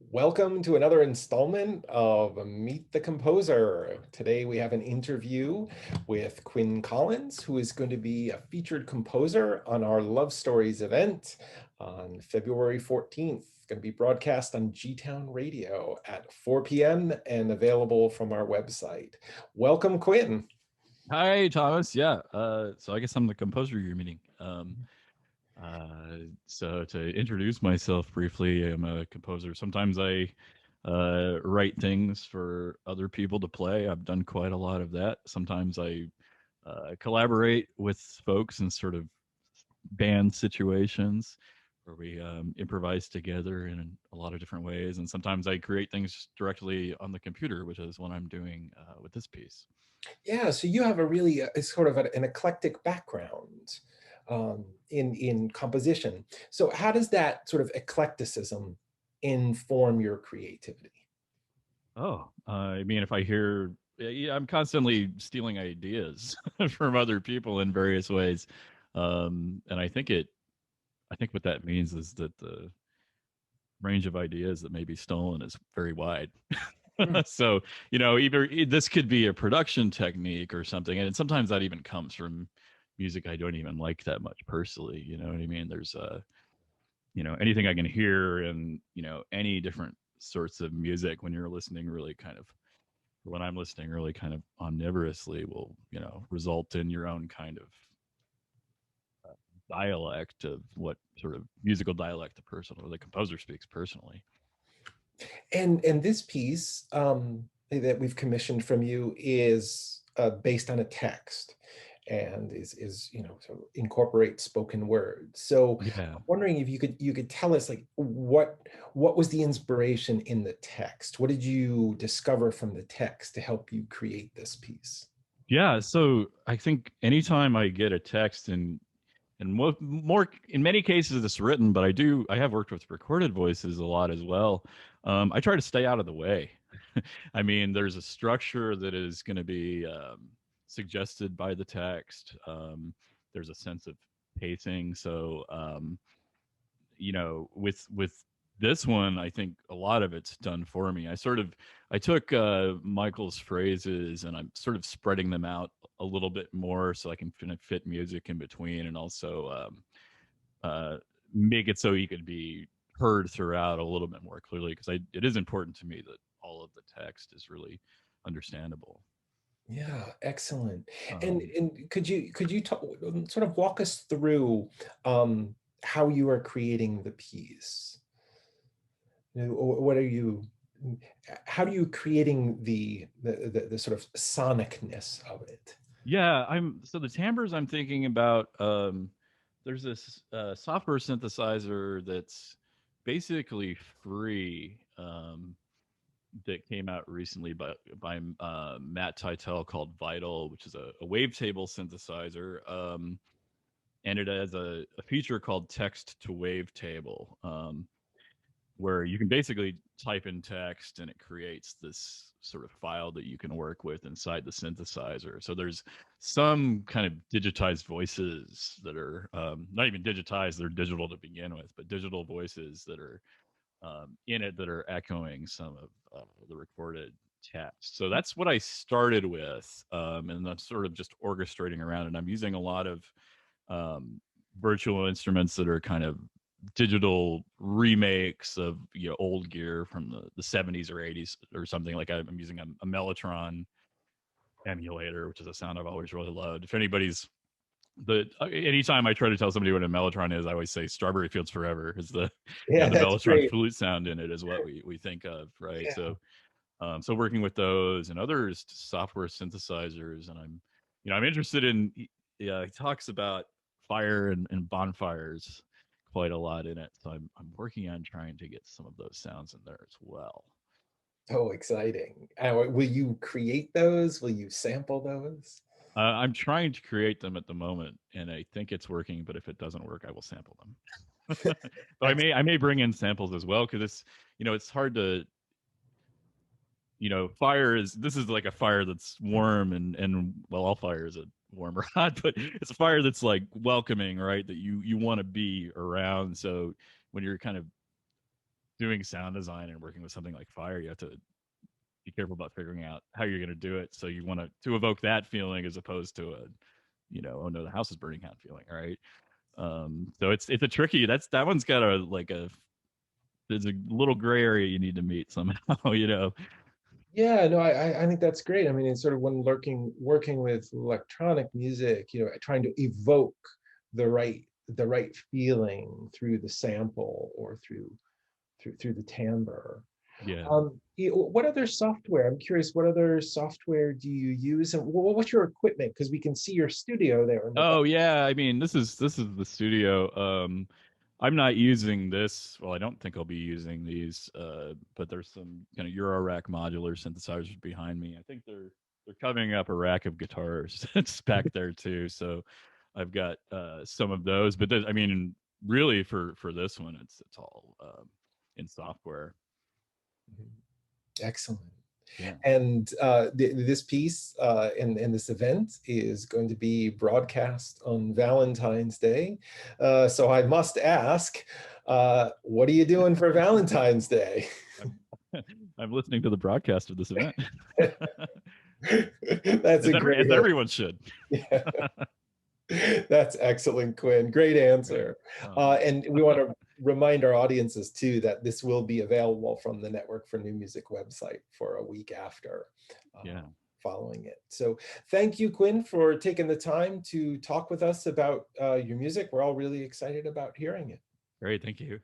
Welcome to another installment of Meet the Composer. Today we have an interview with Quinn Collins, who is going to be a featured composer on our Love Stories event on February 14th. It's going to be broadcast on G-Town Radio at 4 p.m. and available from our website. Welcome, Quinn. Hi, Thomas. Yeah. So I guess I'm the composer you're meeting. So to introduce myself briefly, I'm a composer. Sometimes I write things for other people to play. I've done quite a lot of that. Sometimes I collaborate with folks in sort of band situations where we improvise together in a lot of different ways. And sometimes I create things directly on the computer, which is what I'm doing with this piece. Yeah, so you have a really sort of an eclectic background in composition. So how does that sort of eclecticism inform your creativity? Oh, I mean, if I hear, yeah, I'm constantly stealing ideas from other people in various ways, and I think what that means is that the range of ideas that may be stolen is very wide. Mm. So, either this could be a production technique or something, and sometimes that even comes from music I don't even like that much personally. You know what I mean? There's anything I can hear and any different sorts of music when you're listening really kind of when I'm listening really kind of omnivorously will, result in your own kind of dialect of what sort of musical dialect the person or the composer speaks personally. And this piece that we've commissioned from you is based on a text and is sort of incorporates spoken word. So Yeah. I'm wondering if you could tell us like what was the inspiration in the text? What did you discover from the text to help you create this piece? Yeah. So I think anytime I get a text and more in many cases it's written, but I have worked with recorded voices a lot as well. I try to stay out of the way. I mean, there's a structure that is going to be suggested by the text. There's a sense of pacing. So, with this one, I think a lot of it's done for me. I took Michael's phrases and I'm sort of spreading them out a little bit more so I can fit music in between and also uh, make it so he could be heard throughout a little bit more clearly because it is important to me that all of the text is really understandable. Yeah, excellent. And Um, and could you talk, sort of walk us through um, how you are creating the piece? What are you? How are you creating the sort of sonicness of it? yeah, the timbres I'm thinking about. There's this software synthesizer that's basically free. That came out recently by Matt Titel called Vital, which is a wavetable synthesizer. And it has a feature called text to wavetable, where you can basically type in text and it creates this sort of file that you can work with inside the synthesizer. So there's some kind of digitized voices that are not even digitized; they're digital to begin with, but digital voices that are in it that are echoing some of the recorded text. So that's what I started with, and I'm sort of just orchestrating around it. I'm using a lot of um, virtual instruments that are kind of digital remakes of old gear from the 70s or 80s or something. Like I'm using a Mellotron emulator, which is a sound I've always really loved. If anybody's anytime I try to tell somebody what a mellotron is, I always say "Strawberry Fields Forever" is the Yeah, the that's mellotron great. flute sound in it is what we think of, right? Yeah. So working with those and other software synthesizers, and I'm interested in. Yeah, he talks about fire and bonfires quite a lot in it, so I'm working on trying to get some of those sounds in there as well. Oh, exciting. Will you create those? Will you sample those? I'm trying to create them at the moment, and I think it's working. But if it doesn't work, I will sample them. But I Ex- may bring in samples as well because it's hard to fire is this is like a fire that's warm and well, all fire is a warm or hot, but it's a fire that's like welcoming, right? That you want to be around. So when you're kind of doing sound design and working with something like fire, you have to be careful about figuring out how you're going to do it. So you want to evoke that feeling as opposed to a, oh no, the house is burning kind of feeling, right? So it's a tricky. That one's got a like a there's a little gray area you need to meet somehow. Yeah, no, I think that's great. I mean, it's sort of when working with electronic music, trying to evoke the right feeling through the sample or through the timbre. Yeah. What other software? I'm curious, what other software do you use, and what's your equipment? Because we can see your studio there in the back. Oh yeah, I mean this is the studio. I'm not using this. Well, I don't think I'll be using these. But there's some kind of Euro rack modular synthesizers behind me. I think they're covering up a rack of guitars that's back there too. So I've got some of those. But I mean, really for this one, it's all in software. Excellent. Yeah. And this piece and this event is going to be broadcast on Valentine's Day. So I must ask, what are you doing for Valentine's Day? I'm, I'm listening to the broadcast of this event. That's a As great, everyone should. yeah, that's excellent, Quinn. Great answer. Oh, And we want to remind our audiences too that this will be available from the Network for New Music website for a week after yeah. following it. So thank you, Quinn, for taking the time to talk with us about your music. We're all really excited about hearing it. Great. Thank you.